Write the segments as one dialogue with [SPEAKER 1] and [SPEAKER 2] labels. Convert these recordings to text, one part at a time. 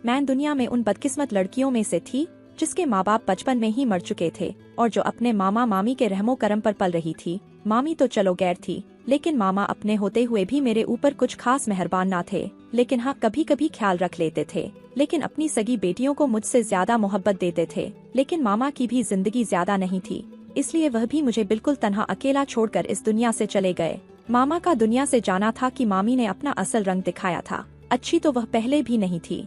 [SPEAKER 1] मैं दुनिया में उन बदकिस्मत लड़कियों में से थी जिसके माँ बाप बचपन में ही मर चुके थे और जो अपने मामा मामी के रहमो करम पर पल रही थी। मामी तो चलो गैर थी, लेकिन मामा अपने होते हुए भी मेरे ऊपर कुछ खास मेहरबान ना थे। लेकिन हाँ, कभी कभी ख्याल रख लेते थे, लेकिन अपनी सगी बेटियों को मुझसे ज्यादा मोहब्बत देते थे। लेकिन मामा की भी जिंदगी ज्यादा नहीं थी, इसलिए वह भी मुझे बिल्कुल तन्हा अकेला छोड़कर इस दुनिया से चले गए। मामा का दुनिया से जाना था कि मामी ने अपना असल रंग दिखाया था। अच्छी तो वह पहले भी नहीं थी,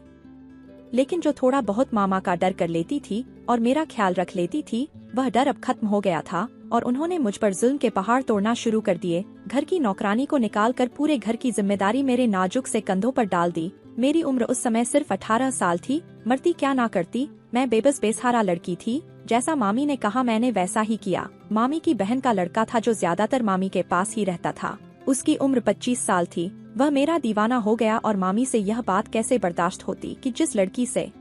[SPEAKER 1] लेकिन जो थोड़ा बहुत मामा का डर कर लेती थी और मेरा ख्याल रख लेती थी, वह डर अब खत्म हो गया था और उन्होंने मुझ पर जुल्म के पहाड़ तोड़ना शुरू कर दिए। घर की नौकरानी को निकालकर पूरे घर की जिम्मेदारी मेरे नाजुक से कंधों पर डाल दी। मेरी उम्र उस समय सिर्फ 18 साल थी। मरती क्या ना करती, मैं बेबस बेसहारा लड़की थी। जैसा मामी ने कहा मैंने वैसा ही किया। मामी की बहन का लड़का था जो ज्यादातर मामी के पास ही रहता था। उसकी उम्र 25 साल थी। वह मेरा दीवाना हो गया और मामी से यह बात कैसे बर्दाश्त होती कि जिस लड़की से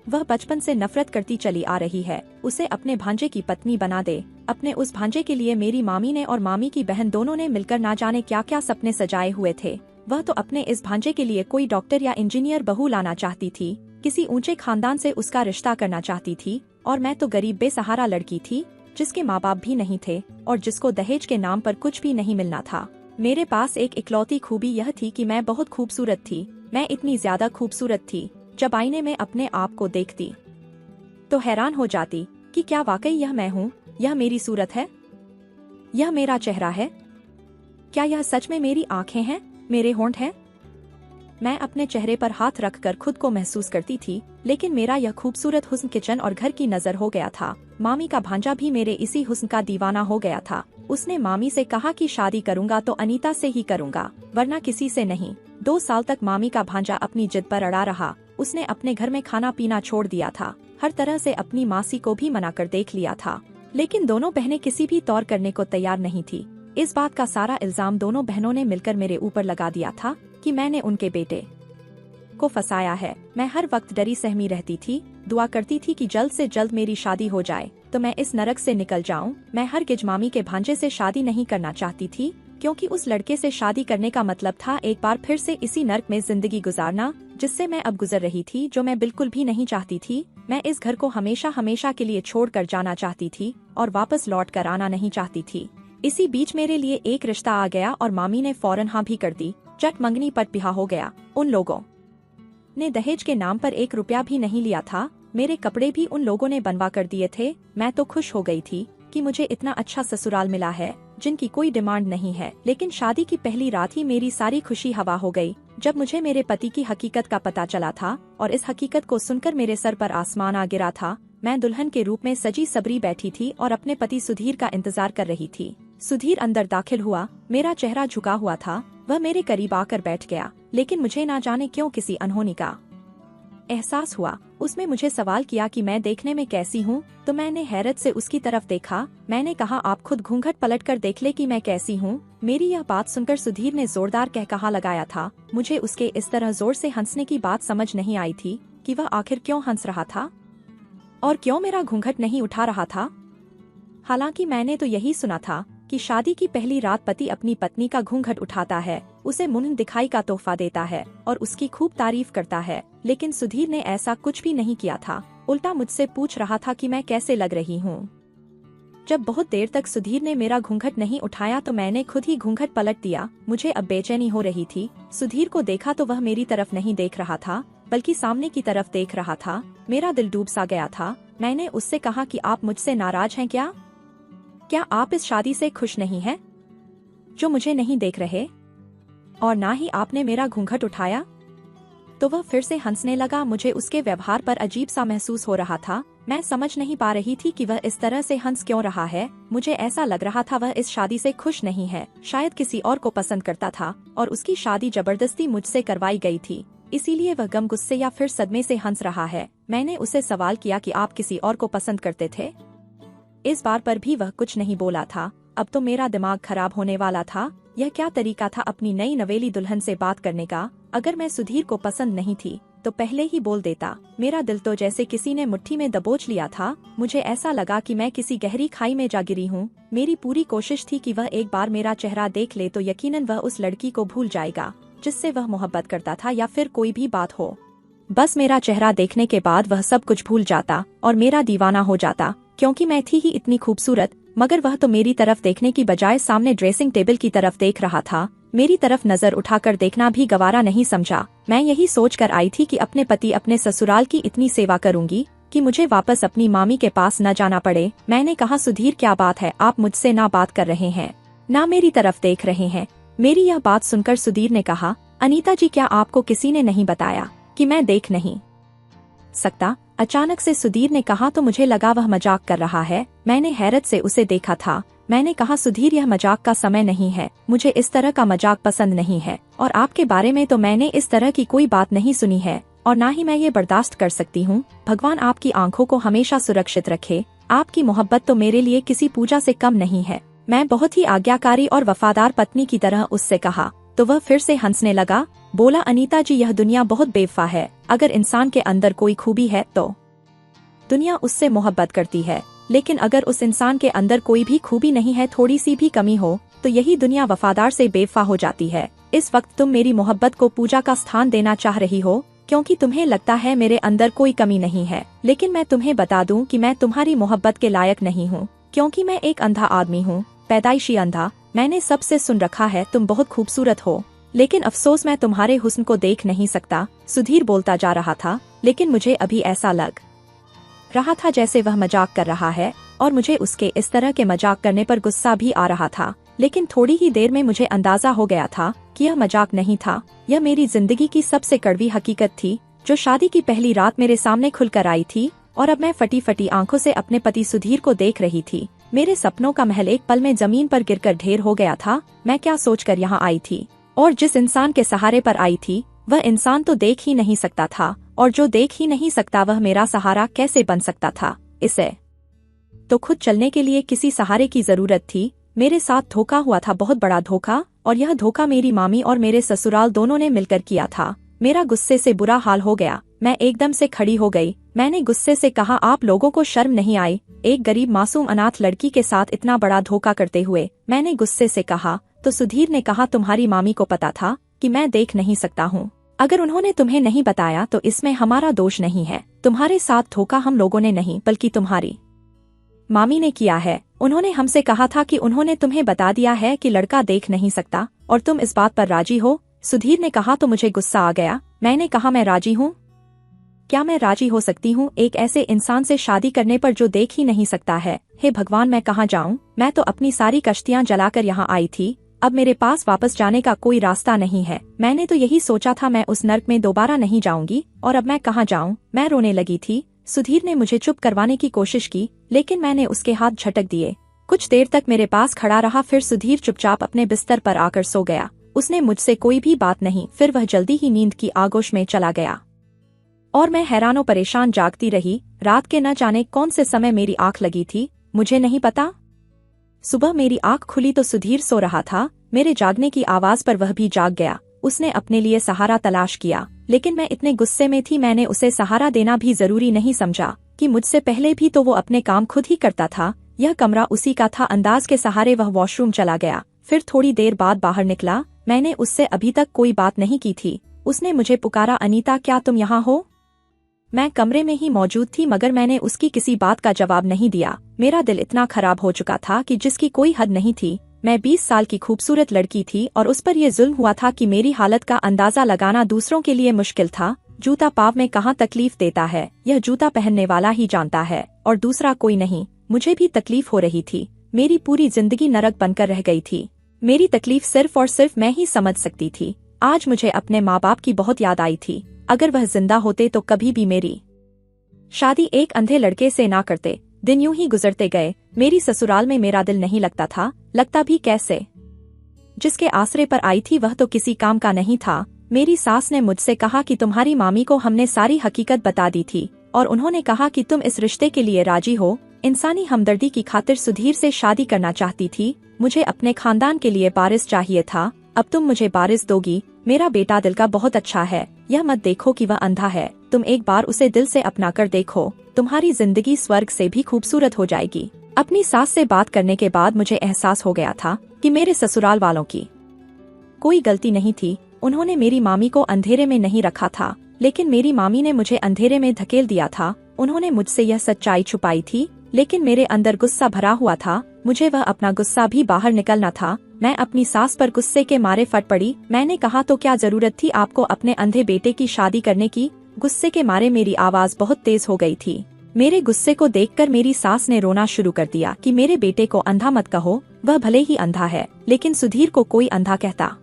[SPEAKER 1] वह बचपन से नफरत करती चली आ रही है, उसे अपने भांजे की पत्नी बना दे। अपने उस भांजे के लिए मेरी मामी ने और मामी की बहन दोनों ने मिलकर ना जाने क्या क्या सपने सजाए हुए थे। वह तो अपने इस भांजे के लिए कोई डॉक्टर या इंजीनियर बहू लाना चाहती थी, किसी ऊंचे खानदान से उसका रिश्ता करना चाहती थी। और मैं तो गरीब बेसहारा लड़की थी, जिसके माँ बाप भी नहीं थे और जिसको दहेज के नाम पर कुछ भी नहीं मिलना था। मेरे पास एक इकलौती खूबी यह थी कि मैं बहुत खूबसूरत थी। मैं इतनी ज्यादा खूबसूरत थी, जब आईने में अपने आप को देखती तो हैरान हो जाती कि क्या वाकई यह मैं हूँ? यह मेरी सूरत है? यह मेरा चेहरा है? क्या यह सच में मेरी आंखें हैं, मेरे होंठ हैं? मैं अपने चेहरे पर हाथ रखकर खुद को महसूस करती थी, लेकिन मेरा यह खूबसूरत हुस्न किचन और घर की नजर हो गया था। मामी का भांजा भी मेरे इसी हुस्न का दीवाना हो गया था। उसने मामी से कहा कि शादी करूंगा तो अनीता से ही करूंगा, वरना किसी से नहीं। 2 साल तक मामी का भांजा अपनी जिद पर अड़ा रहा। उसने अपने घर में खाना पीना छोड़ दिया था, हर तरह से अपनी मासी को भी मना कर देख लिया था, लेकिन दोनों बहनें किसी भी तौर करने को तैयार नहीं थी। इस बात का सारा इल्जाम दोनों बहनों ने मिलकर मेरे ऊपर लगा दिया था कि मैंने उनके बेटे को फंसाया है। मैं हर वक्त डरी सहमी रहती थी, दुआ करती थी कि जल्द से जल्द मेरी शादी हो जाए तो मैं इस नरक से निकल जाऊं। मैं हरगिज मामी के भांजे से शादी नहीं करना चाहती थी, क्योंकि उस लड़के से शादी करने का मतलब था एक बार फिर से इसी नर्क में जिंदगी गुजारना, जिससे मैं अब गुजर रही थी, जो मैं बिल्कुल भी नहीं चाहती थी। मैं इस घर को हमेशा हमेशा के लिए छोड़कर जाना चाहती थी और वापस लौट कर आना नहीं चाहती थी। इसी बीच मेरे लिए एक रिश्ता आ गया और मामी ने फौरन हाँ भी कर दी। चट मंगनी पट बिहा हो गया। उन लोगों ने दहेज के नाम पर 1 रुपया भी नहीं लिया था। मेरे कपड़े भी उन लोगों ने बनवा कर दिए थे। मैं तो खुश हो गई थी कि मुझे इतना अच्छा ससुराल मिला है जिनकी कोई डिमांड नहीं है। लेकिन शादी की पहली रात ही मेरी सारी खुशी हवा हो गई, जब मुझे मेरे पति की हकीकत का पता चला था और इस हकीकत को सुनकर मेरे सर पर आसमान आ गिरा था। मैं दुल्हन के रूप में सजी सबरी बैठी थी और अपने पति सुधीर का इंतजार कर रही थी। सुधीर अंदर दाखिल हुआ। मेरा चेहरा झुका हुआ था। वह मेरे करीब आकर बैठ गया, लेकिन मुझे ना जाने क्यों किसी अनहोनी का एहसास हुआ। उसने मुझे सवाल किया कि मैं देखने में कैसी हूँ, तो मैंने हैरत से उसकी तरफ देखा। मैंने कहा, आप खुद घूंघट पलट कर देख ले कि मैं कैसी हूँ। मेरी यह बात सुनकर सुधीर ने जोरदार कहकहा लगाया था। मुझे उसके इस तरह जोर से हंसने की बात समझ नहीं आई थी कि वह आखिर क्यों हंस रहा था और क्यों मेरा घूंघट नहीं उठा रहा था। हालांकि मैंने तो यही सुना था कि शादी की पहली रात पति अपनी पत्नी का घूंघट उठाता है, उसे मुंह दिखाई का तोहफा देता है और उसकी खूब तारीफ करता है। लेकिन सुधीर ने ऐसा कुछ भी नहीं किया था। उल्टा मुझसे पूछ रहा था कि मैं कैसे लग रही हूँ। जब बहुत देर तक सुधीर ने मेरा घूंघट नहीं उठाया तो मैंने खुद ही घूंघट पलट दिया। मुझे अब बेचैनी हो रही थी। सुधीर को देखा तो वह मेरी तरफ नहीं देख रहा था, बल्कि सामने की तरफ देख रहा था। मेरा दिल डूब सा गया था। मैंने उससे कहा कि आप मुझसे नाराज हैं क्या? क्या आप इस शादी से खुश नहीं हैं, जो मुझे नहीं देख रहे? और ना ही आपने मेरा घूंघट उठाया? तो वह फिर से हंसने लगा। मुझे उसके व्यवहार पर अजीब सा महसूस हो रहा था। मैं समझ नहीं पा रही थी कि वह इस तरह से हंस क्यों रहा है। मुझे ऐसा लग रहा था वह इस शादी से खुश नहीं है, शायद किसी और को पसंद करता था और उसकी शादी जबरदस्ती मुझसे करवाई गई थी, इसीलिए वह गम, गुस्से या फिर सदमे से हंस रहा है। मैंने उससे सवाल किया कि आप किसी और को पसंद करते थे? इस बार पर भी वह कुछ नहीं बोला था। अब तो मेरा दिमाग खराब होने वाला था। यह क्या तरीका था अपनी नई नवेली दुल्हन से बात करने का? अगर मैं सुधीर को पसंद नहीं थी तो पहले ही बोल देता। मेरा दिल तो जैसे किसी ने मुट्ठी में दबोच लिया था। मुझे ऐसा लगा कि मैं किसी गहरी खाई में जा गिरी हूँ। मेरी पूरी कोशिश थी कि वह एक बार मेरा चेहरा देख ले तो यकीनन वह उस लड़की को भूल जाएगा जिससे वह मोहब्बत करता था, या फिर कोई भी बात हो। बस मेरा चेहरा देखने के बाद वह सब कुछ भूल जाता और मेरा दीवाना हो जाता, क्योंकि मैं थी ही इतनी खूबसूरत। मगर वह तो मेरी तरफ देखने की बजाय सामने ड्रेसिंग टेबल की तरफ देख रहा था। मेरी तरफ नजर उठाकर देखना भी गवारा नहीं समझा। मैं यही सोचकर आई थी कि अपने पति अपने ससुराल की इतनी सेवा करूंगी कि मुझे वापस अपनी मामी के पास न जाना पड़े। मैंने कहा, सुधीर क्या बात है, आप मुझसे ना बात कर रहे हैं, ना मेरी तरफ देख रहे हैं। मेरी यह बात सुनकर सुधीर ने कहा, अनीता जी, क्या आपको किसी ने नहीं बताया कि मैं देख नहीं सकता? अचानक से सुधीर ने कहा तो मुझे लगा वह मजाक कर रहा है। मैंने हैरत से उसे देखा था। मैंने कहा, सुधीर, यह मजाक का समय नहीं है, मुझे इस तरह का मजाक पसंद नहीं है, और आपके बारे में तो मैंने इस तरह की कोई बात नहीं सुनी है और ना ही मैं ये बर्दाश्त कर सकती हूँ। भगवान आपकी आंखों को हमेशा सुरक्षित रखे। आपकी मोहब्बत तो मेरे लिए किसी पूजा से कम नहीं है। मैं बहुत ही आज्ञाकारी और वफादार पत्नी की तरह उससे कहा तो वह फिर से हंसने लगा। बोला, अनीता जी, यह दुनिया बहुत बेवफा है। अगर इंसान के अंदर कोई खूबी है तो दुनिया उससे मोहब्बत करती है, लेकिन अगर उस इंसान के अंदर कोई भी खूबी नहीं है, थोड़ी सी भी कमी हो, तो यही दुनिया वफादार से बेवफा हो जाती है। इस वक्त तुम मेरी मोहब्बत को पूजा का स्थान देना चाह रही हो क्योंकि तुम्हें लगता है मेरे अंदर कोई कमी नहीं है, लेकिन मैं तुम्हें बता दूं कि मैं तुम्हारी मोहब्बत के लायक नहीं हूँ, क्योंकि मैं एक अंधा आदमी हूँ, पैदाइशी अंधा। मैंने सबसे सुन रखा है तुम बहुत खूबसूरत हो, लेकिन अफसोस मैं तुम्हारे हुस्न को देख नहीं सकता। सुधीर बोलता जा रहा था, लेकिन मुझे अभी ऐसा लग रहा था जैसे वह मजाक कर रहा है, और मुझे उसके इस तरह के मजाक करने पर गुस्सा भी आ रहा था। लेकिन थोड़ी ही देर में मुझे अंदाजा हो गया था कि यह मजाक नहीं था, यह मेरी जिंदगी की सबसे कड़वी हकीकत थी, जो शादी की पहली रात मेरे सामने खुलकर आई थी। और अब मैं फटी फटी आंखों से अपने पति सुधीर को देख रही थी। मेरे सपनों का महल एक पल में जमीन पर गिरकर ढेर हो गया था। मैं क्या सोचकर यहाँ आई थी, और जिस इंसान के सहारे पर आई थी वह इंसान तो देख ही नहीं सकता था, और जो देख ही नहीं सकता वह मेरा सहारा कैसे बन सकता था? इसे तो खुद चलने के लिए किसी सहारे की जरूरत थी। मेरे साथ धोखा हुआ था, बहुत बड़ा धोखा, और यह धोखा मेरी मामी और मेरे ससुराल दोनों ने मिलकर किया था। मेरा गुस्से से बुरा हाल हो गया। मैं एकदम से खड़ी हो गई। मैंने गुस्से से कहा, आप लोगों को शर्म नहीं आई एक गरीब मासूम अनाथ लड़की के साथ इतना बड़ा धोखा करते हुए? मैंने गुस्से से कहा तो सुधीर ने कहा, तुम्हारी मामी को पता था कि मैं देख नहीं सकता हूँ। अगर उन्होंने तुम्हें नहीं बताया तो इसमें हमारा दोष नहीं है। तुम्हारे साथ धोखा हम लोगों ने नहीं बल्कि तुम्हारी मामी ने किया है। उन्होंने हमसे कहा था कि उन्होंने तुम्हें बता दिया है कि लड़का देख नहीं सकता, और तुम इस बात पर राजी हो? सुधीर ने कहा तो मुझे गुस्सा आ गया। मैंने कहा, मैं राजी हूँ? क्या मैं राजी हो सकती हूँ एक ऐसे इंसान से शादी करने पर जो देख ही नहीं सकता है? हे भगवान, मैं कहाँ जाऊँ? मैं तो अपनी सारी कश्तियाँ जलाकर यहाँ आई थी। अब मेरे पास वापस जाने का कोई रास्ता नहीं है। मैंने तो यही सोचा था मैं उस नर्क में दोबारा नहीं जाऊंगी, और अब मैं कहाँ जाऊँ? मैं रोने लगी थी। सुधीर ने मुझे चुप करवाने की कोशिश की, लेकिन मैंने उसके हाथ झटक दिए। कुछ देर तक मेरे पास खड़ा रहा, फिर सुधीर चुपचाप अपने बिस्तर पर आकर सो गया। उसने मुझसे कोई भी बात नहीं, फिर वह जल्दी ही नींद की आगोश में चला गया, और मैं हैरानो परेशान जागती रही। रात के न जाने कौन से समय मेरी आंख लगी थी, मुझे नहीं पता। सुबह मेरी आंख खुली तो सुधीर सो रहा था। मेरे जागने की आवाज पर वह भी जाग गया। उसने अपने लिए सहारा तलाश किया, लेकिन मैं इतने गुस्से में थी, मैंने उसे सहारा देना भी जरूरी नहीं समझा कि मुझसे पहले भी तो वो अपने काम खुद ही करता था। यह कमरा उसी का था। अंदाज के सहारे वह वॉशरूम चला गया, फिर थोड़ी देर बाद बाहर निकला। मैंने उससे अभी तक कोई बात नहीं की थी। उसने मुझे पुकारा, अनीता, क्या तुम यहाँ हो? मैं कमरे में ही मौजूद थी, मगर मैंने उसकी किसी बात का जवाब नहीं दिया। मेरा दिल इतना खराब हो चुका था कि जिसकी कोई हद नहीं थी। मैं 20 साल की खूबसूरत लड़की थी, और उस पर यह जुल्म हुआ था कि मेरी हालत का अंदाजा लगाना दूसरों के लिए मुश्किल था। जूता पाँव में कहाँ तकलीफ देता है, यह जूता पहनने वाला ही जानता है, और दूसरा कोई नहीं। मुझे भी तकलीफ हो रही थी। मेरी पूरी जिंदगी नरक बनकर रह गई थी। मेरी तकलीफ सिर्फ और सिर्फ मैं ही समझ सकती थी। आज मुझे अपने माँ बाप की बहुत याद आई थी। अगर वह जिंदा होते तो कभी भी मेरी शादी एक अंधे लड़के से ना करते। दिन यूं ही गुजरते गए। मेरी ससुराल में मेरा दिल नहीं लगता था। लगता भी कैसे? जिसके आसरे पर आई थी वह तो किसी काम का नहीं था। मेरी सास ने मुझसे कहा कि तुम्हारी मामी को हमने सारी हकीकत बता दी थी, और उन्होंने कहा कि तुम इस रिश्ते के लिए राजी हो। इंसानी हमदर्दी की खातिर सुधीर से शादी करना चाहती थी। मुझे अपने खानदान के लिए वारिस चाहिए था। अब तुम मुझे वारिस दोगी? मेरा बेटा दिल का बहुत अच्छा है। यह मत देखो कि वह अंधा है। तुम एक बार उसे दिल से अपना कर देखो, तुम्हारी जिंदगी स्वर्ग से भी खूबसूरत हो जाएगी। अपनी सास से बात करने के बाद मुझे एहसास हो गया था कि मेरे ससुराल वालों की कोई गलती नहीं थी। उन्होंने मेरी मामी को अंधेरे में नहीं रखा था। लेकिन मेरी मामी ने मुझे अंधेरे में धकेल दिया था। उन्होंने मुझसे यह सच्चाई छुपाई थी, लेकिन मेरे अंदर गुस्सा भरा हुआ था। मुझे वह अपना गुस्सा भी बाहर निकलना था। मैं अपनी सास पर गुस्से के मारे फट पड़ी। मैंने कहा, तो क्या जरूरत थी आपको अपने अंधे बेटे की शादी करने की? गुस्से के मारे मेरी आवाज बहुत तेज हो गई थी। मेरे गुस्से को देखकर मेरी सास ने रोना शुरू कर दिया कि मेरे बेटे को अंधा मत कहो, वह भले ही अंधा है, लेकिन सुधीर को कोई अंधा कहता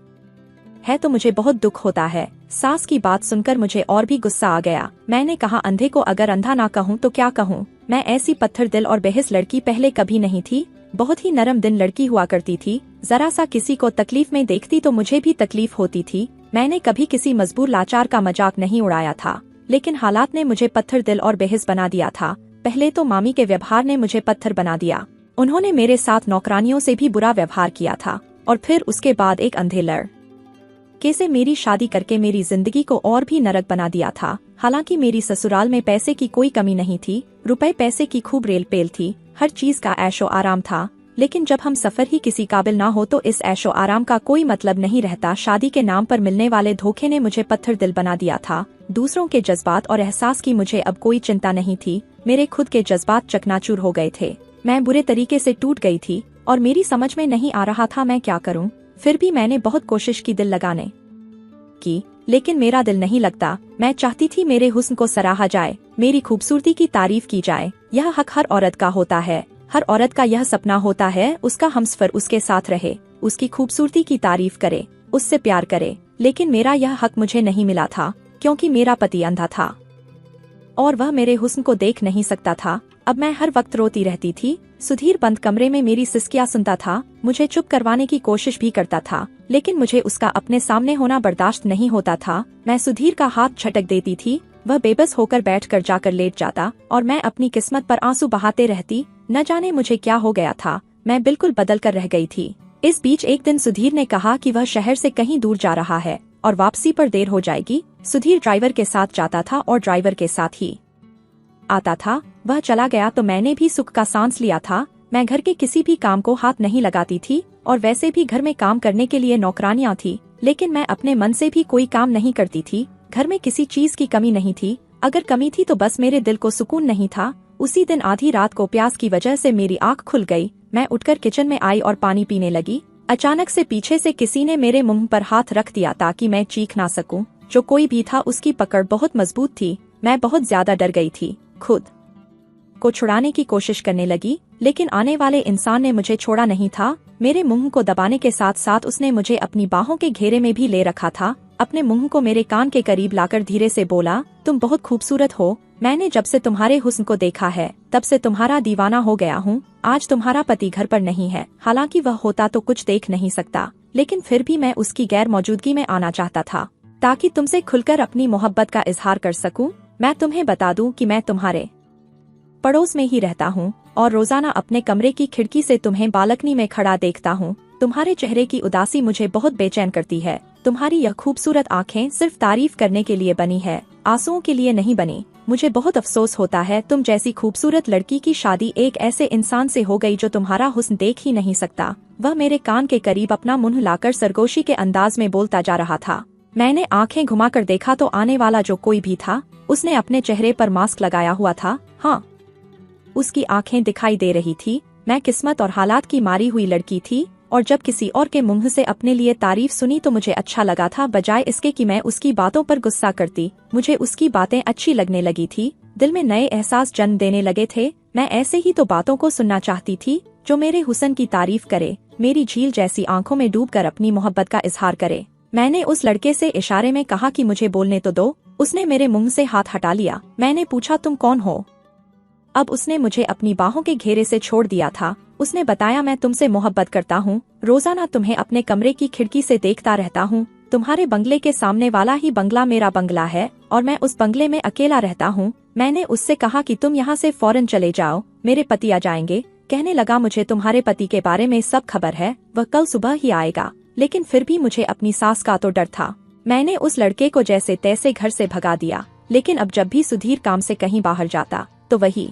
[SPEAKER 1] है तो मुझे बहुत दुख होता है। सास की बात सुनकर मुझे और भी गुस्सा आ गया। मैंने कहा, अंधे को अगर अंधा ना कहूँ तो क्या कहूँ? मैं ऐसी पत्थर दिल और बेहिस लड़की पहले कभी नहीं थी। बहुत ही नरम दिल लड़की हुआ करती थी। जरा सा किसी को तकलीफ में देखती तो मुझे भी तकलीफ होती थी। मैंने कभी किसी मजबूर लाचार का मजाक नहीं उड़ाया था, लेकिन हालात ने मुझे पत्थर दिल और बेहिस बना दिया था। पहले तो मामी के व्यवहार ने मुझे पत्थर बना दिया। उन्होंने मेरे साथ नौकरानियों से भी बुरा व्यवहार किया था, और फिर उसके बाद एक अंधे लड़के से मेरी शादी करके मेरी जिंदगी को और भी नरक बना दिया था। हालांकि मेरी ससुराल में पैसे की कोई कमी नहीं थी, रुपए पैसे की खूब रेल पेल थी, हर चीज का ऐशो आराम था। लेकिन जब हम सफर ही किसी काबिल ना हो तो इस ऐशो आराम का कोई मतलब नहीं रहता। शादी के नाम पर मिलने वाले धोखे ने मुझे पत्थर दिल बना दिया था। दूसरों के जज्बात और एहसास की मुझे अब कोई चिंता नहीं थी। मेरे खुद के जज्बात चकनाचूर हो गए थे। मैं बुरे तरीके से टूट गई थी और मेरी समझ में नहीं आ रहा था मैं क्या करूं। फिर भी मैंने बहुत कोशिश की दिल लगाने की, लेकिन मेरा दिल नहीं लगता। मैं चाहती थी मेरे हुस्न को सराहा जाए, मेरी खूबसूरती की तारीफ की जाए। यह हक हर औरत का होता है। हर औरत का यह सपना होता है उसका हमसफर उसके साथ रहे, उसकी खूबसूरती की तारीफ करे, उससे प्यार करे। लेकिन मेरा यह हक मुझे नहीं मिला था, क्योंकि मेरा पति अंधा था और वह मेरे हुस्न को देख नहीं सकता था। अब मैं हर वक्त रोती रहती थी। सुधीर बंद कमरे में मेरी सिसकियां सुनता था, मुझे चुप करवाने की कोशिश भी करता था, लेकिन मुझे उसका अपने सामने होना बर्दाश्त नहीं होता था। मैं सुधीर का हाथ झटक देती थी, वह बेबस होकर बैठकर जाकर लेट जाता और मैं अपनी किस्मत पर आंसू बहाते रहती। न जाने मुझे क्या हो गया था, मैं बिल्कुल बदल कर रह गई थी। इस बीच एक दिन सुधीर ने कहा कि वह शहर से कहीं दूर जा रहा है और वापसी पर देर हो जाएगी। सुधीर ड्राइवर के साथ जाता था और ड्राइवर के साथ ही आता था। वह चला गया तो मैंने भी सुख का सांस लिया था। मैं घर के किसी भी काम को हाथ नहीं लगाती थी और वैसे भी घर में काम करने के लिए नौकरानियां थी, लेकिन मैं अपने मन से भी कोई काम नहीं करती थी। घर में किसी चीज की कमी नहीं थी, अगर कमी थी तो बस मेरे दिल को सुकून नहीं था। उसी दिन आधी रात को प्यास की वजह से मेरी आंख खुल गई। मैं उठकर किचन में आई और पानी पीने लगी। अचानक से पीछे से किसी ने मेरे मुंह पर हाथ रख दिया ताकि मैं चीख ना सकूं। जो कोई भी था उसकी पकड़ बहुत मजबूत थी। मैं बहुत ज्यादा डर गई थी। खुद को छुड़ाने की कोशिश करने लगी, लेकिन आने वाले इंसान ने मुझे छोड़ा नहीं था। मेरे मुंह को दबाने के साथ साथ उसने मुझे अपनी बाहों के घेरे में भी ले रखा था। अपने मुंह को मेरे कान के करीब लाकर धीरे से बोला, तुम बहुत खूबसूरत हो। मैंने जब से तुम्हारे हुस्न को देखा है तब से तुम्हारा दीवाना हो गया हूँ। आज तुम्हारा पति घर पर नहीं है, हालांकि वह होता तो कुछ देख नहीं सकता, लेकिन फिर भी मैं उसकी गैर मौजूदगी में आना चाहता था ताकि तुमसे खुलकर अपनी मोहब्बत का इजहार कर सकूं। मैं तुम्हें बता दूं कि मैं तुम्हारे पड़ोस में ही रहता हूँ और रोजाना अपने कमरे की खिड़की से तुम्हें बालकनी में खड़ा देखता हूँ। तुम्हारे चेहरे की उदासी मुझे बहुत बेचैन करती है। तुम्हारी यह खूबसूरत आंखें सिर्फ तारीफ करने के लिए बनी है, आंसुओं के लिए नहीं बनी। मुझे बहुत अफसोस होता है तुम जैसी खूबसूरत लड़की की शादी एक ऐसे इंसान से हो गई जो तुम्हारा हुस्न देख ही नहीं सकता। वह मेरे कान के करीब अपना मुंह लाकर सरगोशी के अंदाज में बोलता जा रहा था। मैंने आंखें घुमाकर देखा तो आने वाला जो कोई भी था उसने अपने चेहरे पर मास्क लगाया हुआ था। हाँ, उसकी आंखें दिखाई दे रही थी। मैं किस्मत और हालात की मारी हुई लड़की थी और जब किसी और के मुंह से अपने लिए तारीफ सुनी तो मुझे अच्छा लगा था, बजाय इसके कि मैं उसकी बातों पर गुस्सा करती। मुझे उसकी बातें अच्छी लगने लगी थी, दिल में नए एहसास जन्म देने लगे थे। मैं ऐसे ही तो बातों को सुनना चाहती थी जो मेरे हुस्न की तारीफ करे, मेरी झील जैसी आंखों में डूबकर अपनी मोहब्बत का इजहार करे। मैंने उस लड़के से इशारे में कहा कि मुझे बोलने तो दो। उसने मेरे मुंह से हाथ हटा लिया। मैंने पूछा, तुम कौन हो? अब उसने मुझे अपनी बाहों के घेरे से छोड़ दिया था। उसने बताया, मैं तुमसे मोहब्बत करता हूँ, रोजाना तुम्हें अपने कमरे की खिड़की से देखता रहता हूँ। तुम्हारे बंगले के सामने वाला ही बंगला मेरा बंगला है और मैं उस बंगले में अकेला रहता हूँ। मैंने उससे कहा कि तुम यहाँ से फौरन चले जाओ, मेरे पति आ जाएंगे। कहने लगा, मुझे तुम्हारे पति के बारे में सब खबर है, वह कल सुबह ही आएगा। लेकिन फिर भी मुझे अपनी सास का तो डर था। मैंने उस लड़के को जैसे तैसे घर से भगा दिया, लेकिन अब जब भी सुधीर काम से कहीं बाहर जाता तो वही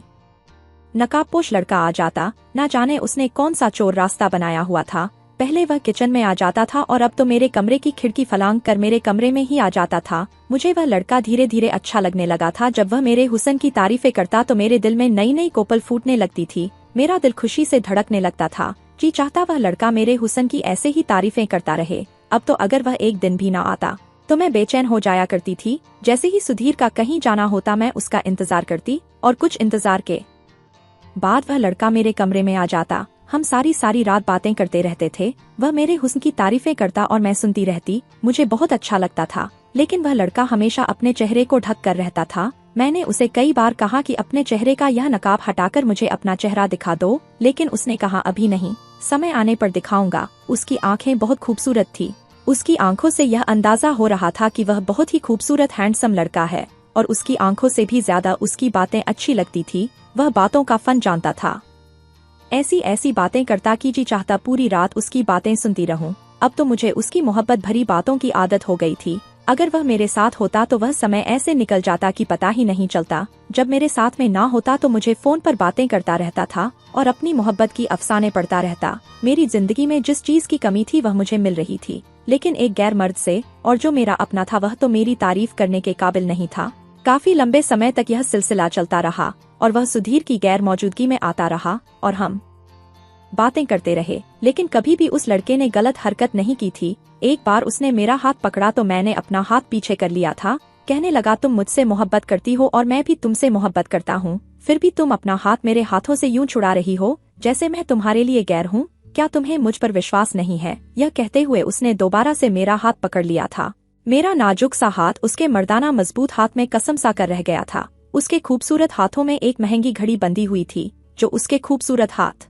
[SPEAKER 1] नकाबपोश लड़का आ जाता। न जाने उसने कौन सा चोर रास्ता बनाया हुआ था। पहले वह किचन में आ जाता था और अब तो मेरे कमरे की खिड़की फलांग कर मेरे कमरे में ही आ जाता था। मुझे वह लड़का धीरे धीरे अच्छा लगने लगा था। जब वह मेरे हुस्न की तारीफें करता तो मेरे दिल में नई नई कोपल फूटने लगती थी। मेरा दिल खुशी से धड़कने लगता था। जी चाहता वह लड़का मेरे हुस्न की ऐसे ही तारीफें करता रहे। अब तो अगर वह एक दिन भी ना आता तो मैं बेचैन हो जाया करती थी। जैसे ही सुधीर का कहीं जाना होता मैं उसका इंतजार करती और कुछ इंतजार के बाद वह लड़का मेरे कमरे में आ जाता। हम सारी रात बातें करते रहते थे। वह मेरे हुस्न की तारीफें करता और मैं सुनती रहती। मुझे बहुत अच्छा लगता था, लेकिन वह लड़का हमेशा अपने चेहरे को ढक कर रहता था। मैंने उसे कई बार कहा कि अपने चेहरे का यह नकाब हटाकर मुझे अपना चेहरा दिखा दो, लेकिन उसने कहा अभी नहीं, समय आने पर दिखाऊंगा। उसकी आंखें बहुत खूबसूरत थी। उसकी आंखों से यह अंदाजा हो रहा था कि वह बहुत ही खूबसूरत हैंडसम लड़का है, और उसकी आंखों से भी ज्यादा उसकी बातें अच्छी लगती थी। वह बातों का फन जानता था। ऐसी ऐसी बातें करता कि जी चाहता पूरी रात उसकी बातें सुनती रहूं। अब तो मुझे उसकी मोहब्बत भरी बातों की आदत हो गई थी। अगर वह मेरे साथ होता तो वह समय ऐसे निकल जाता कि पता ही नहीं चलता। जब मेरे साथ में ना होता तो मुझे फोन पर बातें करता रहता था और अपनी मोहब्बत की अफसाने पढ़ता रहता। मेरी जिंदगी में जिस चीज की कमी थी वह मुझे मिल रही थी, लेकिन एक गैर मर्द से, और जो मेरा अपना था वह तो मेरी तारीफ करने के काबिल नहीं था। काफी लंबे समय तक यह सिलसिला चलता रहा और वह सुधीर की गैर मौजूदगी में आता रहा और हम बातें करते रहे, लेकिन कभी भी उस लड़के ने गलत हरकत नहीं की थी। एक बार उसने मेरा हाथ पकड़ा तो मैंने अपना हाथ पीछे कर लिया था। कहने लगा तुम मुझसे मोहब्बत करती हो और मैं भी तुमसे मोहब्बत करता हूँ, फिर भी तुम अपना हाथ मेरे हाथों से यूं छुड़ा रही हो जैसे मैं तुम्हारे लिए गैर हूँ। क्या तुम्हें मुझ पर विश्वास नहीं है? यह कहते हुए उसने दोबारा से मेरा हाथ पकड़ लिया था। मेरा नाजुक सा हाथ उसके मर्दाना मजबूत हाथ में कसम सा कर रह गया था। उसके खूबसूरत हाथों में एक महंगी घड़ी बंधी हुई थी, जो उसके खूबसूरत हाथ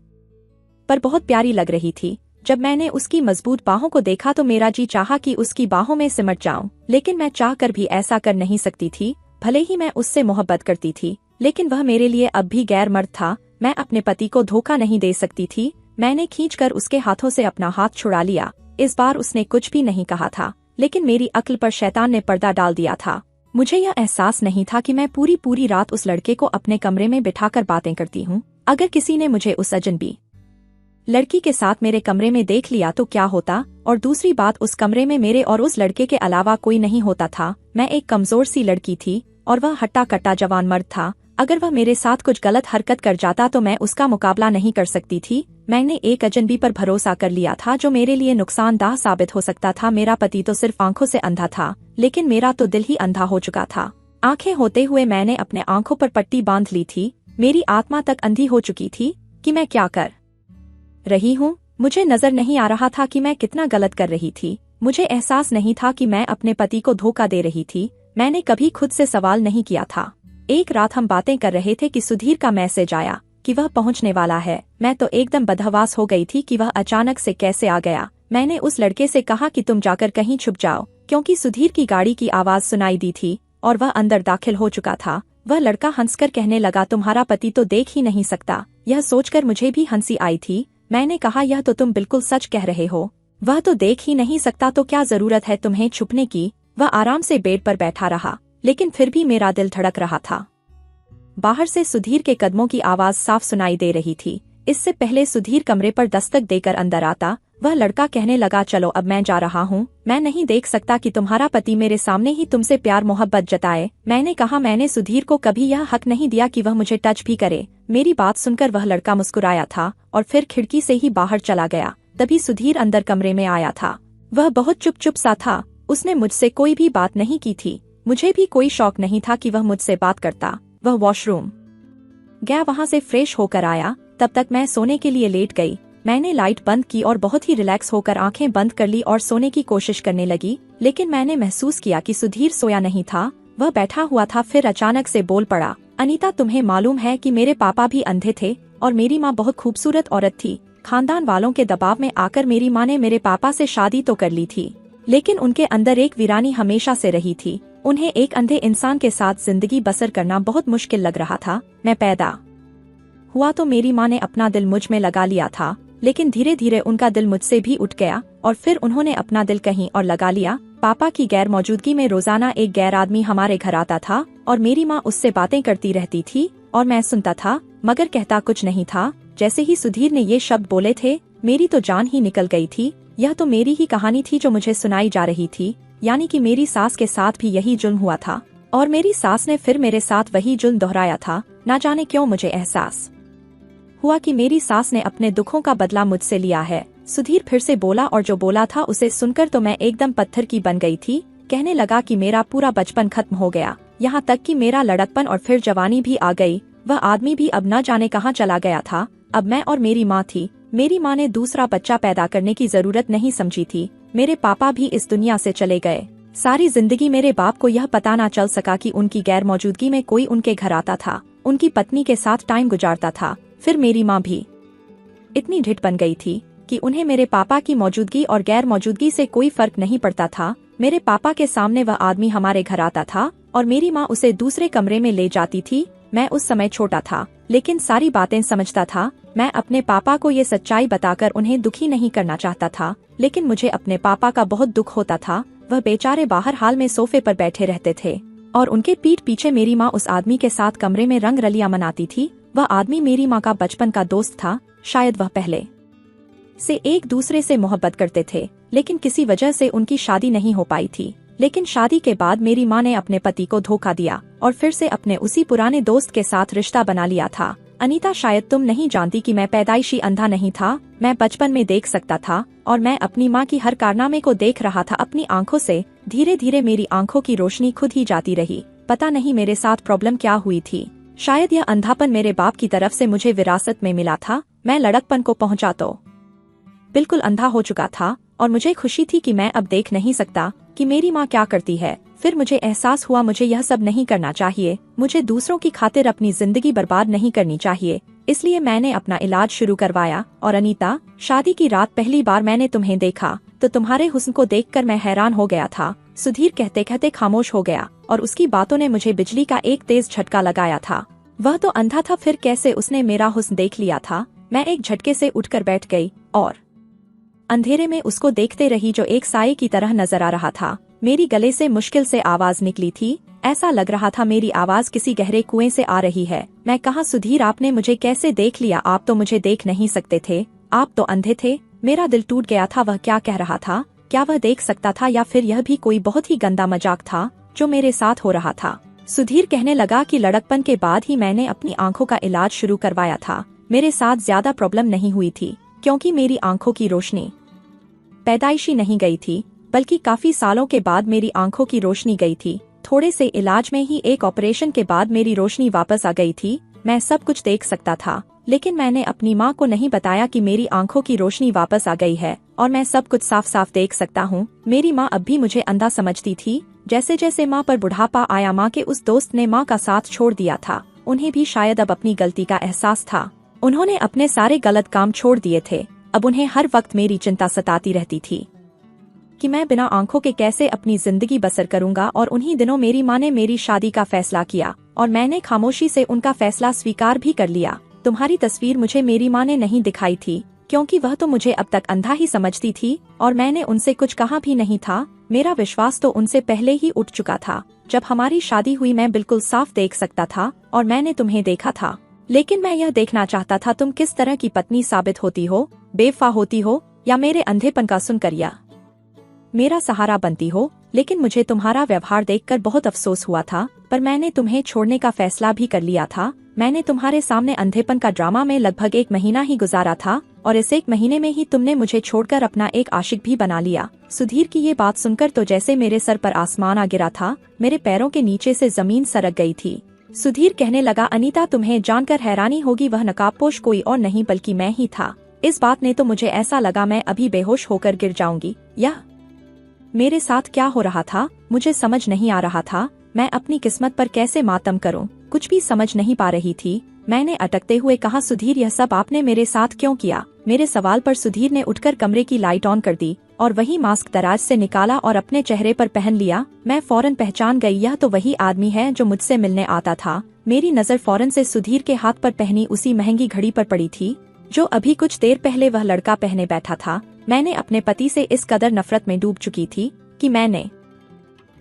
[SPEAKER 1] पर बहुत प्यारी लग रही थी। जब मैंने उसकी मजबूत बाहों को देखा तो मेरा जी चाहा कि उसकी बाहों में सिमट जाऊं, लेकिन मैं चाहकर भी ऐसा कर नहीं सकती थी। भले ही मैं उससे मोहब्बत करती थी, लेकिन वह मेरे लिए अब भी गैर मर्द था। मैं अपने पति को धोखा नहीं दे सकती थी। मैंने खींचकर उसके हाथों से अपना हाथ छुड़ा लिया। इस बार उसने कुछ भी नहीं कहा था, लेकिन मेरी अक्ल पर शैतान ने पर्दा डाल दिया था। मुझे यह एहसास नहीं था कि मैं पूरी रात उस लड़के को अपने कमरे में बिठाकर बातें करती हूँ। अगर किसी ने मुझे उस अजनबी लड़की के साथ मेरे कमरे में देख लिया तो क्या होता? और दूसरी बात, उस कमरे में मेरे और उस लड़के के अलावा कोई नहीं होता था। मैं एक कमजोर सी लड़की थी और वह हट्टा कट्टा जवान मर्द था। अगर वह मेरे साथ कुछ गलत हरकत कर जाता तो मैं उसका मुकाबला नहीं कर सकती थी। मैंने एक अजनबी पर भरोसा कर लिया था जो मेरे लिए नुकसानदाह साबित हो सकता था। मेरा पति तो सिर्फ आंखों से अंधा था, लेकिन मेरा तो दिल ही अंधा हो चुका था। आंखें होते हुए मैंने अपने आंखों पर पट्टी बांध ली थी। मेरी आत्मा तक अंधी हो चुकी थी कि मैं क्या कर रही हूँ। मुझे नजर नहीं आ रहा था कि मैं कितना गलत कर रही थी। मुझे एहसास नहीं था कि मैं अपने पति को धोखा दे रही थी। मैंने कभी खुद से सवाल नहीं किया था। एक रात हम बातें कर रहे थे कि सुधीर का मैसेज आया कि वह पहुंचने वाला है। मैं तो एकदम बदहवास हो गई थी कि वह अचानक से कैसे आ गया। मैंने उस लड़के से कहा कि तुम जाकर कहीं छुप जाओ, क्योंकि सुधीर की गाड़ी की आवाज सुनाई दी थी और वह अंदर दाखिल हो चुका था। वह लड़का हंसकर कहने लगा तुम्हारा पति तो देख ही नहीं सकता। यह सोचकर मुझे भी हंसी आई थी। मैंने कहा यह तो तुम बिल्कुल सच कह रहे हो। वह तो देख ही नहीं सकता तो क्या जरूरत है तुम्हें छुपने की? वह आराम से बेड पर बैठा रहा, लेकिन फिर भी मेरा दिल धड़क रहा था। बाहर से सुधीर के कदमों की आवाज साफ सुनाई दे रही थी। इससे पहले सुधीर कमरे पर दस्तक देकर अंदर आता, वह लड़का कहने लगा चलो अब मैं जा रहा हूँ। मैं नहीं देख सकता कि तुम्हारा पति मेरे सामने ही तुमसे प्यार मोहब्बत जताए। मैंने कहा मैंने सुधीर को कभी यह हक नहीं दिया कि वह मुझे टच भी करे। मेरी बात सुनकर वह लड़का मुस्कुराया था और फिर खिड़की से ही बाहर चला गया। तभी सुधीर अंदर कमरे में आया था। वह बहुत चुप सा था। उसने मुझसे कोई भी बात नहीं की थी। मुझे भी कोई शौक नहीं था कि वह मुझसे बात करता। वह वॉशरूम गया, वहां से फ्रेश होकर आया। तब तक मैं सोने के लिए लेट गई। मैंने लाइट बंद की और बहुत ही रिलैक्स होकर आंखें बंद कर ली और सोने की कोशिश करने लगी, लेकिन मैंने महसूस किया कि सुधीर सोया नहीं था। वह बैठा हुआ था। फिर अचानक से बोल पड़ा, अनीता तुम्हें मालूम है कि मेरे पापा भी अंधे थे और मेरी माँ बहुत खूबसूरत औरत थी। खानदान वालों के दबाव में आकर मेरी माँ ने मेरे पापा से शादी तो कर ली थी, लेकिन उनके अंदर एक वीरानी हमेशा से रही थी। उन्हें एक अंधे इंसान के साथ जिंदगी बसर करना बहुत मुश्किल लग रहा था। मैं पैदा हुआ तो मेरी माँ ने अपना दिल मुझ में लगा लिया था, लेकिन धीरे धीरे उनका दिल मुझसे भी उठ गया और फिर उन्होंने अपना दिल कहीं और लगा लिया। पापा की गैर मौजूदगी में रोजाना एक गैर आदमी हमारे घर आता था और मेरी माँ उससे बातें करती रहती थी और मैं सुनता था, मगर कहता कुछ नहीं था। जैसे ही सुधीर ने ये शब्द बोले थे, मेरी तो जान ही निकल गई थी। यह तो मेरी ही कहानी थी जो मुझे सुनाई जा रही थी, यानी कि मेरी सास के साथ भी यही जुल्म हुआ था और मेरी सास ने फिर मेरे साथ वही जुल्म दोहराया था। ना जाने क्यों मुझे एहसास हुआ कि मेरी सास ने अपने दुखों का बदला मुझसे लिया है। सुधीर फिर से बोला और जो बोला था उसे सुनकर तो मैं एकदम पत्थर की बन गई थी। कहने लगा कि मेरा पूरा बचपन खत्म हो गया, यहाँ तक कि मेरा लड़कपन और फिर जवानी भी आ गई। वह आदमी भी अब न जाने कहाँ चला गया था। अब मैं और मेरी माँ थी। मेरी माँ ने दूसरा बच्चा पैदा करने की जरूरत नहीं समझी थी। मेरे पापा भी इस दुनिया से चले गए। सारी जिंदगी मेरे बाप को यह पता ना चल सका कि उनकी गैर मौजूदगी में कोई उनके घर आता था, उनकी पत्नी के साथ टाइम गुजारता था। फिर मेरी माँ भी इतनी ढिठ बन गई थी कि उन्हें मेरे पापा की मौजूदगी और गैर मौजूदगी से कोई फर्क नहीं पड़ता था। मेरे पापा के सामने वह आदमी हमारे घर आता था और मेरी माँ उसे दूसरे कमरे में ले जाती थी। मैं उस समय छोटा था, लेकिन सारी बातें समझता था। मैं अपने पापा को ये सच्चाई बताकर उन्हें दुखी नहीं करना चाहता था, लेकिन मुझे अपने पापा का बहुत दुख होता था। वह बेचारे बाहर हाल में सोफे पर बैठे रहते थे और उनके पीठ पीछे मेरी माँ उस आदमी के साथ कमरे में रंग रलियां मनाती थी। वह आदमी मेरी माँ का बचपन का दोस्त था। शायद वह पहले से एक दूसरे से मोहब्बत करते थे, लेकिन किसी वजह से उनकी शादी नहीं हो पाई थी। लेकिन शादी के बाद मेरी माँ ने अपने पति को धोखा दिया और फिर से अपने उसी पुराने दोस्त के साथ रिश्ता बना लिया था। अनीता, शायद तुम नहीं जानती कि मैं पैदाइशी अंधा नहीं था। मैं बचपन में देख सकता था और मैं अपनी माँ की हर कारनामे को देख रहा था अपनी आंखों से। धीरे धीरे मेरी आंखों की रोशनी खुद ही जाती रही। पता नहीं मेरे साथ प्रॉब्लम क्या हुई थी। शायद यह अंधापन मेरे बाप की तरफ से मुझे विरासत में मिला था। मैं लड़कपन को पहुंचा तो बिल्कुल अंधा हो चुका था और मुझे खुशी थी कि मैं अब देख नहीं सकता कि मेरी माँ क्या करती है। फिर मुझे एहसास हुआ मुझे यह सब नहीं करना चाहिए। मुझे दूसरों की खातिर अपनी जिंदगी बर्बाद नहीं करनी चाहिए। इसलिए मैंने अपना इलाज शुरू करवाया। और अनीता, शादी की रात पहली बार मैंने तुम्हें देखा तो तुम्हारे हुस्न को देखकर मैं हैरान हो गया था। सुधीर कहते कहते खामोश हो गया और उसकी बातों ने मुझे बिजली का एक तेज झटका लगाया था। वह तो अंधा था, फिर कैसे उसने मेरा हुस्न देख लिया था। मैं एक झटके से उठकर बैठ गई और अंधेरे में उसको देखते रही जो एक साये की तरह नजर आ रहा था। मेरी गले से मुश्किल से आवाज निकली थी। ऐसा लग रहा था मेरी आवाज किसी गहरे कुएं से आ रही है। मैं कहा, सुधीर, आपने मुझे कैसे देख लिया? आप तो मुझे देख नहीं सकते थे, आप तो अंधे थे। मेरा दिल टूट गया था। वह क्या कह रहा था? क्या वह देख सकता था या फिर यह भी कोई बहुत ही गंदा मजाक था जो मेरे साथ हो रहा था? सुधीर कहने लगा कि लड़कपन के बाद ही मैंने अपनी आंखों का इलाज शुरू करवाया था। मेरे साथ ज्यादा प्रॉब्लम नहीं हुई थी क्योंकि मेरी आंखों की रोशनी पैदाइशी नहीं गई थी, बल्कि काफी सालों के बाद मेरी आंखों की रोशनी गई थी। थोड़े से इलाज में ही एक ऑपरेशन के बाद मेरी रोशनी वापस आ गई थी। मैं सब कुछ देख सकता था, लेकिन मैंने अपनी माँ को नहीं बताया कि मेरी आंखों की रोशनी वापस आ गई है और मैं सब कुछ साफ साफ देख सकता हूँ। मेरी माँ अब भी मुझे अंधा समझती थी। जैसे जैसे माँ पर बुढ़ापा आया, माँ के उस दोस्त ने माँ का साथ छोड़ दिया था। उन्हें भी शायद अब अपनी गलती का एहसास था। उन्होंने अपने सारे गलत काम छोड़ दिए थे। अब उन्हें हर वक्त मेरी चिंता सताती रहती थी कि मैं बिना आंखों के कैसे अपनी जिंदगी बसर करूंगा। और उन्हीं दिनों मेरी माँ ने मेरी शादी का फैसला किया और मैंने खामोशी से उनका फैसला स्वीकार भी कर लिया। तुम्हारी तस्वीर मुझे मेरी माँ ने नहीं दिखाई थी क्योंकि वह तो मुझे अब तक अंधा ही समझती थी और मैंने उनसे कुछ कहा भी नहीं था। मेरा विश्वास तो उनसे पहले ही उठ चुका था। जब हमारी शादी हुई मैं बिल्कुल साफ देख सकता था और मैंने तुम्हें देखा था, लेकिन मैं यह देखना चाहता था तुम किस तरह की पत्नी साबित होती हो, बेवफा होती हो या मेरे अंधेपन का सुनकर या मेरा सहारा बनती हो। लेकिन मुझे तुम्हारा व्यवहार देखकर बहुत अफसोस हुआ था, पर मैंने तुम्हें छोड़ने का फैसला भी कर लिया था। मैंने तुम्हारे सामने अंधेपन का ड्रामा में लगभग 1 महीना ही गुजारा था और इस 1 महीने में ही तुमने मुझे छोड़कर अपना एक आशिक भी बना लिया। सुधीर की ये बात सुनकर तो जैसे मेरे सर पर आसमान आ गिरा था। मेरे पैरों के नीचे से जमीन सरक गई थी। सुधीर कहने लगा, अनीता, तुम्हें जानकर हैरानी होगी, वह नकाबपोश कोई और नहीं बल्कि मैं ही था। इस बात ने तो मुझे ऐसा लगा मैं अभी बेहोश होकर गिर जाऊंगी। यह मेरे साथ क्या हो रहा था मुझे समझ नहीं आ रहा था। मैं अपनी किस्मत पर कैसे मातम करूं, कुछ भी समझ नहीं पा रही थी। मैंने अटकते हुए कहा, सुधीर, यह सब आपने मेरे साथ क्यों किया? मेरे सवाल पर सुधीर ने उठकर कमरे की लाइट ऑन कर दी और वही मास्क दराज से निकाला और अपने चेहरे पर पहन लिया। मैं फौरन पहचान गई, यह तो वही आदमी है जो मुझसे मिलने आता था। मेरी नजर फौरन से सुधीर के हाथ पर पहनी उसी महंगी घड़ी पर पड़ी थी जो अभी कुछ देर पहले वह लड़का पहने बैठा था। मैंने अपने पति से इस कदर नफरत में डूब चुकी थी कि मैंने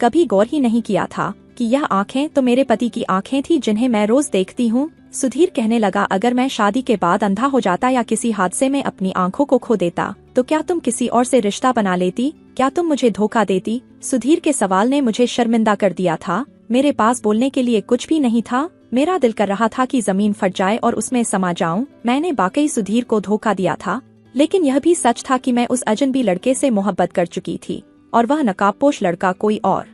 [SPEAKER 1] कभी गौर ही नहीं किया था कि यह आंखें तो मेरे पति की आंखें थी जिन्हें मैं रोज देखती हूँ। सुधीर कहने लगा, अगर मैं शादी के बाद अंधा हो जाता या किसी हादसे में अपनी आंखों को खो देता तो क्या तुम किसी और से रिश्ता बना लेती? क्या तुम मुझे धोखा देती? सुधीर के सवाल ने मुझे शर्मिंदा कर दिया था। मेरे पास बोलने के लिए कुछ भी नहीं था। मेरा दिल कर रहा था कि जमीन फट जाए और उसमें समा जाऊं। मैंने वाकई सुधीर को धोखा दिया था, लेकिन यह भी सच था कि मैं उस अजनबी लड़के से मोहब्बत कर चुकी थी और वह नकाबपोश लड़का कोई और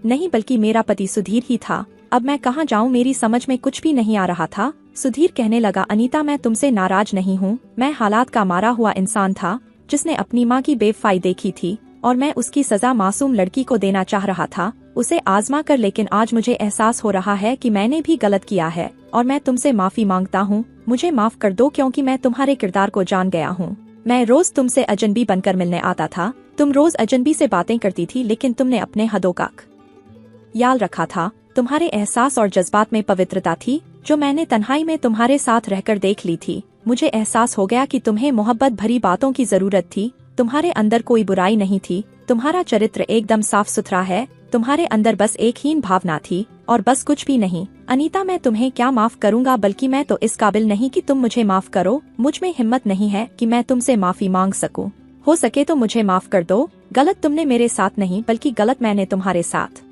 [SPEAKER 1] नहीं बल्कि मेरा पति सुधीर ही था। अब मैं कहाँ जाऊँ, मेरी समझ में कुछ भी नहीं आ रहा था। सुधीर कहने लगा, अनीता मैं तुमसे नाराज नहीं हूँ। मैं हालात का मारा हुआ इंसान था जिसने अपनी माँ की बेवफाई देखी थी और मैं उसकी सजा मासूम लड़की को देना चाह रहा था, उसे आजमा कर। लेकिन आज मुझे एहसास हो रहा है कि मैंने भी गलत किया है और मैं तुमसे माफी मांगता हूँ। मुझे माफ कर दो क्योंकि मैं तुम्हारे किरदार को जान गया हूँ। मैं रोज तुमसे अजनबी बनकर मिलने आता था। तुम रोज अजनबी से बातें करती थी, लेकिन तुमने अपने हदों का ख्याल रखा था। तुम्हारे एहसास और जज्बात में पवित्रता थी जो मैंने तन्हाई में तुम्हारे साथ रहकर देख ली थी। मुझे एहसास हो गया कि तुम्हें मोहब्बत भरी बातों की जरूरत थी। तुम्हारे अंदर कोई बुराई नहीं थी। तुम्हारा चरित्र एकदम साफ सुथरा है। तुम्हारे अंदर बस एक हीन भावना थी और बस कुछ भी नहीं। अनीता मैं तुम्हें क्या माफ करूंगा, बल्कि मैं तो इस काबिल नहीं कि तुम मुझे माफ करो। मुझ में हिम्मत नहीं है कि मैं तुमसे माफी मांग सकूं। हो सके तो मुझे माफ कर दो। गलत तुमने मेरे साथ नहीं बल्कि गलत मैंने तुम्हारे साथ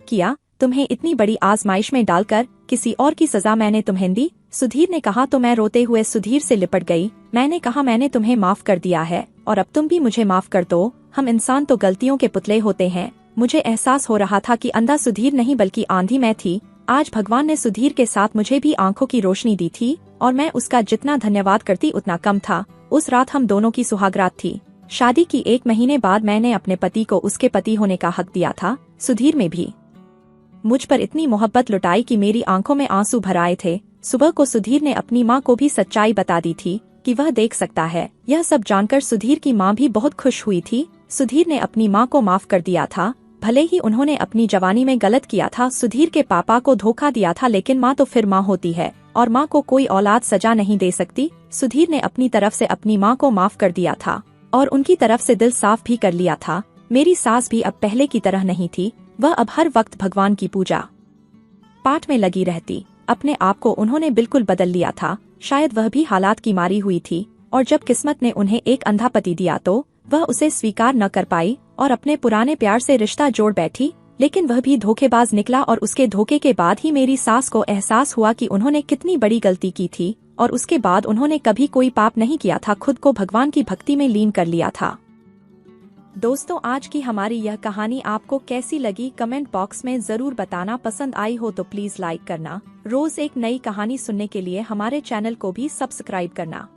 [SPEAKER 1] किया। तुम्हें इतनी बड़ी आजमाइश में डालकर किसी और की सजा मैंने तुम्हें दी। सुधीर ने कहा तो मैं रोते हुए सुधीर से लिपट गई। मैंने कहा, मैंने तुम्हें माफ कर दिया है और अब तुम भी मुझे माफ कर दो। हम इंसान तो गलतियों के पुतले होते हैं। मुझे एहसास हो रहा था कि अंधा सुधीर नहीं बल्कि आंधी मैं थी। आज भगवान ने सुधीर के साथ मुझे भी आंखों की रोशनी दी थी और मैं उसका जितना धन्यवाद करती उतना कम था। उस रात हम दोनों की सुहागरात थी। शादी की 1 महीने बाद मैंने अपने पति को उसके पति होने का हक दिया था। सुधीर में भी मुझ पर इतनी मोहब्बत लुटाई कि मेरी आंखों में आंसू भर आए थे। सुबह को सुधीर ने अपनी माँ को भी सच्चाई बता दी थी कि वह देख सकता है। यह सब जानकर सुधीर की माँ भी बहुत खुश हुई थी। सुधीर ने अपनी माँ को माफ कर दिया था, भले ही उन्होंने अपनी जवानी में गलत किया था। सुधीर के पापा को धोखा दिया था, लेकिन माँ तो फिर माँ होती है और माँ को कोई औलाद सजा नहीं दे सकती। सुधीर ने अपनी तरफ से अपनी माँ को माफ कर दिया था और उनकी तरफ से दिल साफ भी कर लिया था। मेरी सास भी अब पहले की तरह नहीं थी। वह अब हर वक्त भगवान की पूजा पाठ में लगी रहती। अपने आप को उन्होंने बिल्कुल बदल लिया था। शायद वह भी हालात की मारी हुई थी और जब किस्मत ने उन्हें एक अंधा पति दिया तो वह उसे स्वीकार न कर पाई और अपने पुराने प्यार से रिश्ता जोड़ बैठी। लेकिन वह भी धोखेबाज निकला और उसके धोखे के बाद ही मेरी सास को एहसास हुआ कि उन्होंने कितनी बड़ी गलती की थी और उसके बाद उन्होंने कभी कोई पाप नहीं किया था। खुद को भगवान की भक्ति में लीन कर लिया था। दोस्तों, आज की हमारी यह कहानी आपको कैसी लगी कमेंट बॉक्स में जरूर बताना। पसंद आई हो तो प्लीज लाइक करना। रोज एक नई कहानी सुनने के लिए हमारे चैनल को भी सब्सक्राइब करना।